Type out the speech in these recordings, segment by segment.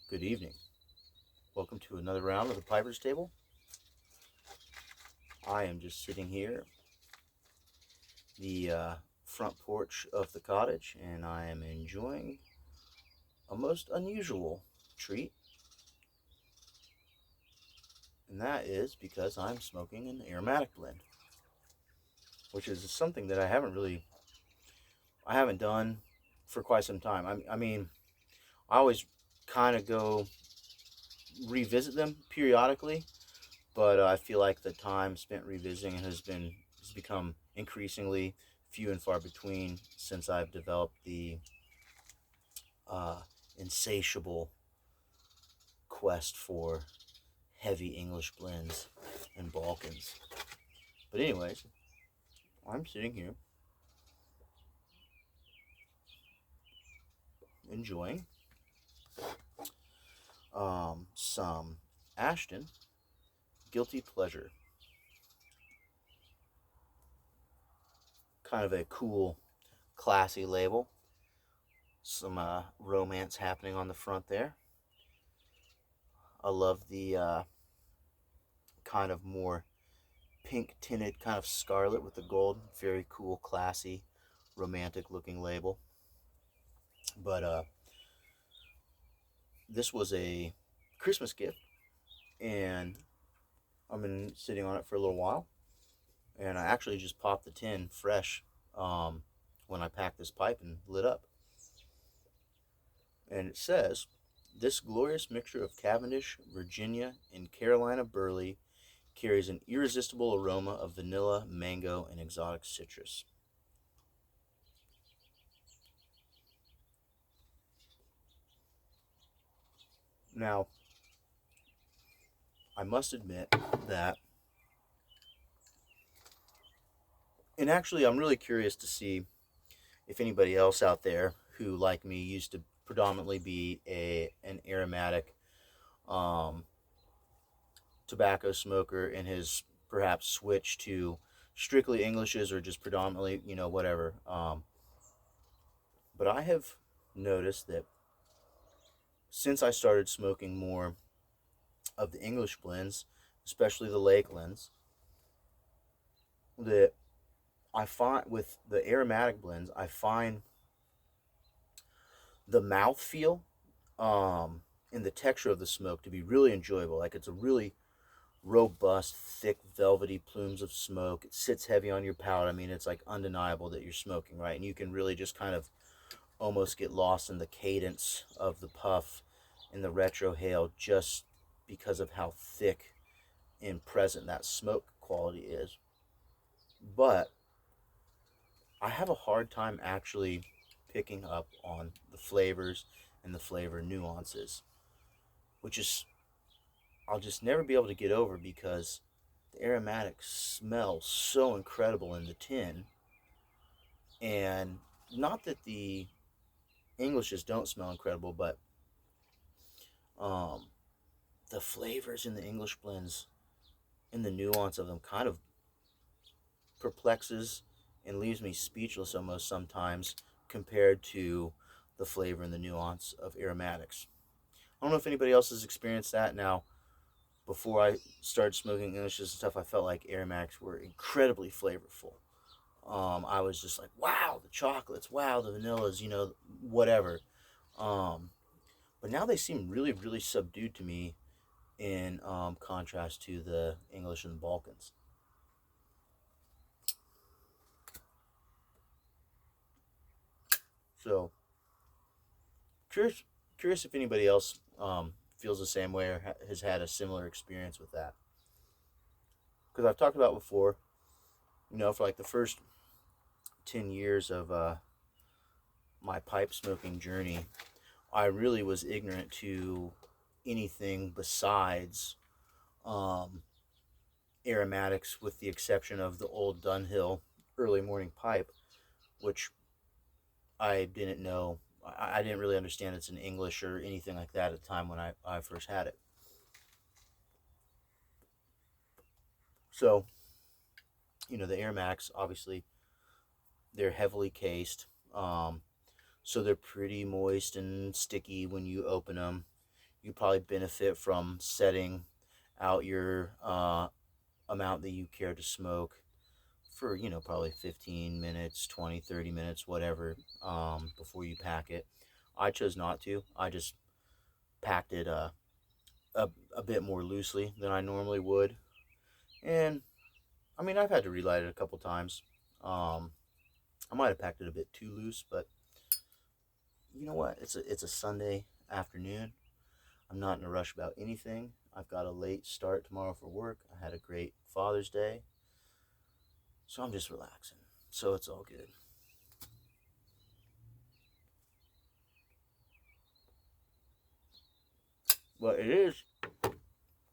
Good evening. Welcome to another round of the Piper's Table. I am just sitting here, the front porch of the cottage, and I am enjoying a most unusual treat, and that is because I'm smoking an aromatic blend, which is something that I haven't done for quite some time. I mean, I always kind of go revisit them periodically, but I feel like the time spent revisiting has become increasingly few and far between since I've developed the uh, insatiable quest for heavy English blends and Balkans. But anyways, I'm sitting here enjoying some Ashton Guilty Pleasure. Kind of a cool, classy label. Some romance happening on the front there. I love the kind of more pink tinted kind of scarlet with the gold. Very cool, classy, romantic looking label. But this was a Christmas gift, and I've been sitting on it for a little while. And I actually just popped the tin fresh when I packed this pipe and lit up. And it says, this glorious mixture of Cavendish, Virginia, and Carolina burley carries an irresistible aroma of vanilla, mango, and exotic citrus. Now, I must admit that, and actually, I'm really curious to see if anybody else out there who, like me, used to predominantly be an aromatic um, tobacco smoker and has perhaps switched to strictly Englishes or just predominantly, whatever. But I have noticed that since I started smoking more of the English blends, especially the Lakelands, that I find with the aromatic blends, I find the mouth feel and the texture of the smoke to be really enjoyable. Like it's a really robust, thick, velvety plumes of smoke. It sits heavy on your palate. I mean, it's like undeniable that you're smoking, right? And you can really just kind of almost get lost in the cadence of the puff and the retrohale just because of how thick and present that smoke quality is. But I have a hard time actually picking up on the flavors and the flavor nuances, which is I'll just never be able to get over because the aromatics smell so incredible in the tin. And not that the Englishes don't smell incredible, but um, the flavors in the English blends and the nuance of them kind of perplexes and leaves me speechless almost sometimes compared to the flavor and the nuance of aromatics. I don't know if anybody else has experienced that. Now, before I started smoking Englishes and stuff, I felt like aromatics were incredibly flavorful. I was just like, wow, the chocolates, wow, the vanillas, whatever. Um, but now they seem really, really subdued to me in contrast to the English and the Balkans. So curious, curious if anybody else feels the same way or has had a similar experience with that. Because I've talked about before, for like the first 10 years of my pipe smoking journey, I really was ignorant to anything besides um, aromatics, with the exception of the old Dunhill early morning pipe, which I didn't know. I didn't really understand it's in English or anything like that at the time when I first had it. So, the aromatics, obviously, they're heavily cased. So they're pretty moist and sticky when you open them. you probably benefit from setting out your amount that you care to smoke for, probably 15 minutes, 20, 30 minutes, whatever, before you pack it. I chose not to. I just packed it a bit more loosely than I normally would. And I mean, I've had to relight it a couple times. Um, I might have packed it a bit too loose, but you know what? It's a Sunday afternoon. I'm not in a rush about anything. I've got a late start tomorrow for work. I had a great Father's Day, so I'm just relaxing. So it's all good. But it is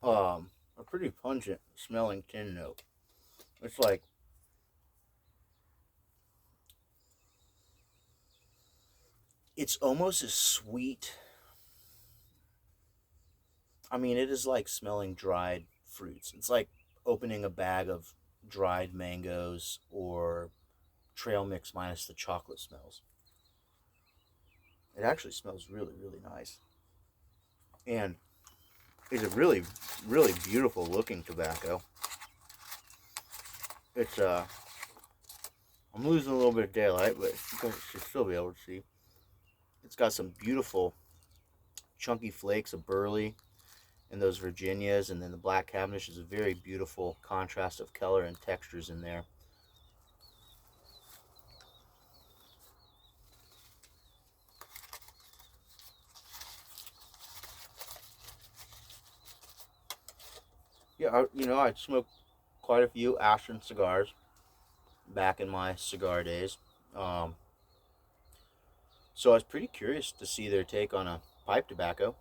a pretty pungent smelling tin note. It's like it's almost as sweet. I mean, it is like smelling dried fruits. It's like opening a bag of dried mangoes or trail mix minus the chocolate smells. It actually smells really, really nice. And it's a really, really beautiful looking tobacco. It's I'm losing a little bit of daylight, but you should still be able to see. It's got some beautiful chunky flakes of burley and those Virginias, and then the black Cavendish is a very beautiful contrast of color and textures in there. Yeah, I smoked quite a few Ashton cigars back in my cigar days. Um, so I was pretty curious to see their take on a pipe tobacco.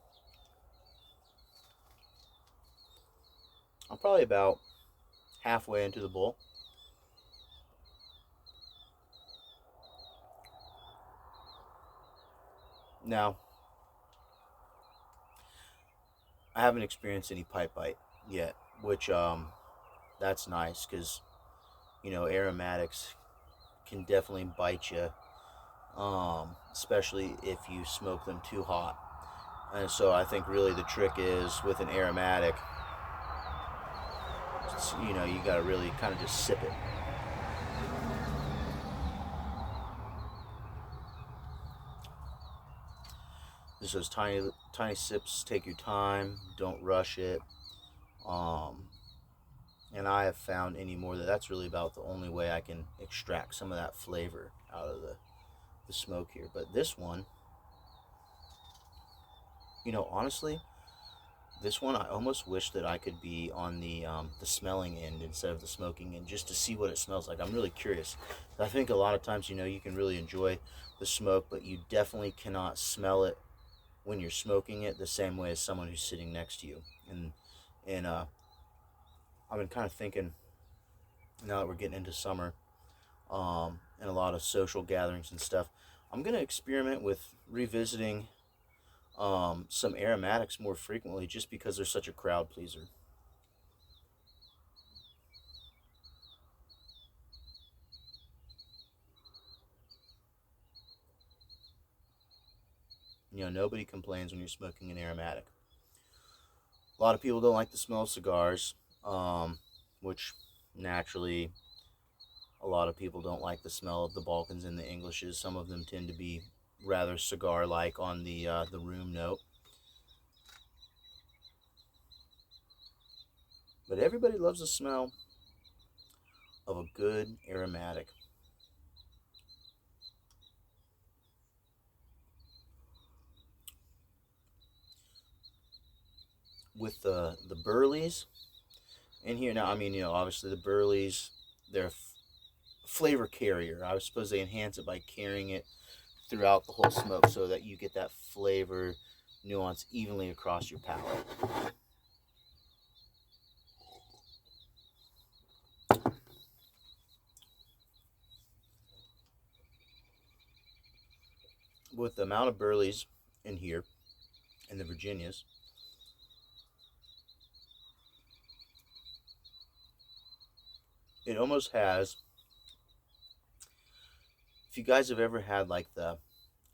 I'm probably about halfway into the bowl. Now, I haven't experienced any pipe bite yet, which that's nice because aromatics can definitely bite you, especially if you smoke them too hot. And so I think really the trick is with an aromatic, you got to really kind of just sip it. Just those tiny tiny sips. Take your time. Don't rush it. Um, and I have found anymore that that's really about the only way I can extract some of that flavor out of the smoke here. But this one, honestly, this one I almost wish that I could be on the smelling end instead of the smoking end, just to see what it smells like. I'm really curious. I think a lot of times, you can really enjoy the smoke, but you definitely cannot smell it when you're smoking it the same way as someone who's sitting next to you. And I've been kind of thinking, now that we're getting into summer, and a lot of social gatherings and stuff, I'm gonna experiment with revisiting some aromatics more frequently, just because they're such a crowd pleaser. Nobody complains when you're smoking an aromatic. A lot of people don't like the smell of cigars, which naturally a lot of people don't like the smell of the Balkans and the Englishes. Some of them tend to be rather cigar-like on the room note, but everybody loves the smell of a good aromatic. With the burleys in here now, I mean, obviously the burleys, they're flavor carrier. I suppose they enhance it by carrying it throughout the whole smoke so that you get that flavor nuance evenly across your palate. With the amount of burleys in here and the Virginias, it almost has. If you guys have ever had like that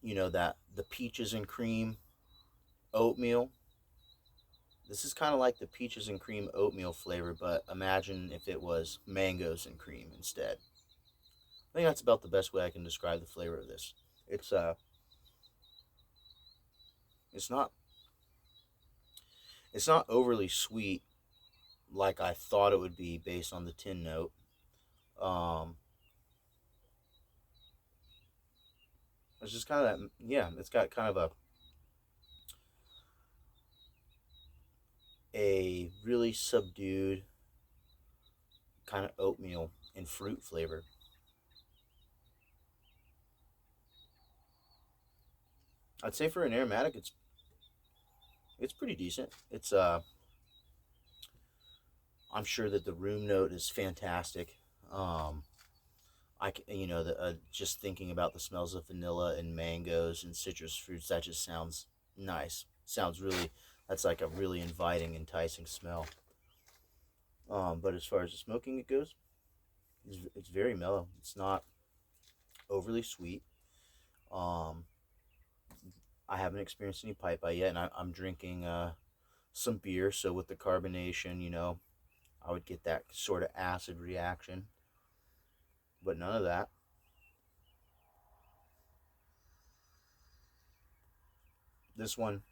the peaches and cream oatmeal, This is kind of like the peaches and cream oatmeal flavor, but imagine if it was mangoes and cream instead. I think that's about the best way I can describe the flavor of this. It's it's not it's not overly sweet like I thought it would be based on the tin note. Um, it's just kind of that, yeah. It's got kind of a really subdued kind of oatmeal and fruit flavor. I'd say for an aromatic, it's pretty decent. It's I'm sure that the room note is fantastic. Um, just thinking about the smells of vanilla and mangoes and citrus fruits, that just sounds nice. Sounds really, that's like a really inviting, enticing smell. But as far as the smoking it goes, it's very mellow. It's not overly sweet. Um, I haven't experienced any pipe by yet, and I'm drinking some beer. So with the carbonation, I would get that sort of acid reaction, but none of that. This one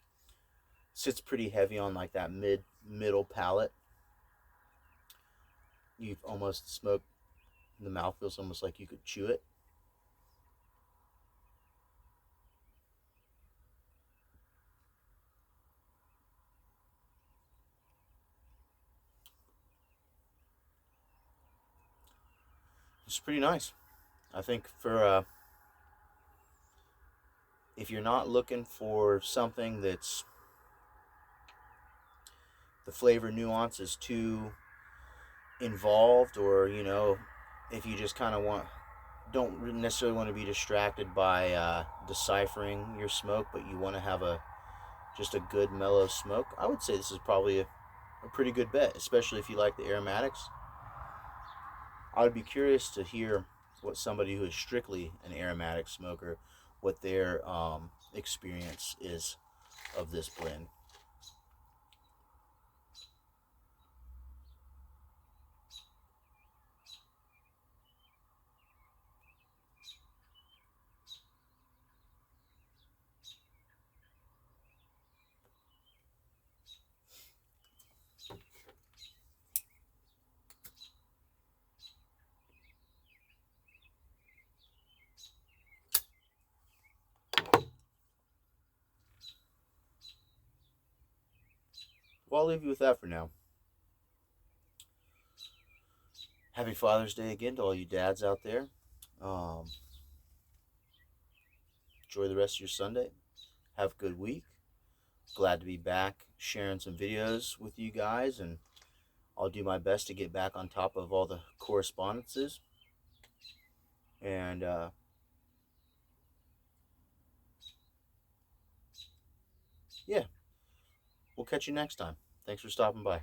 sits pretty heavy on like that middle palate. You've almost smoked. The mouth feels almost like you could chew it. It's pretty nice. I think for if you're not looking for something that's the flavor nuance is too involved, or if you just kind of don't necessarily want to be distracted by deciphering your smoke, but you want to have a just a good mellow smoke, I would say this is probably a pretty good bet, especially if you like the aromatics. I would be curious to hear what somebody who is strictly an aromatic smoker, what their experience is of this blend. Well, I'll leave you with that for now. Happy Father's Day again to all you dads out there. Um, enjoy the rest of your Sunday. Have a good week. Glad to be back sharing some videos with you guys, and I'll do my best to get back on top of all the correspondences. And yeah, we'll catch you next time. Thanks for stopping by.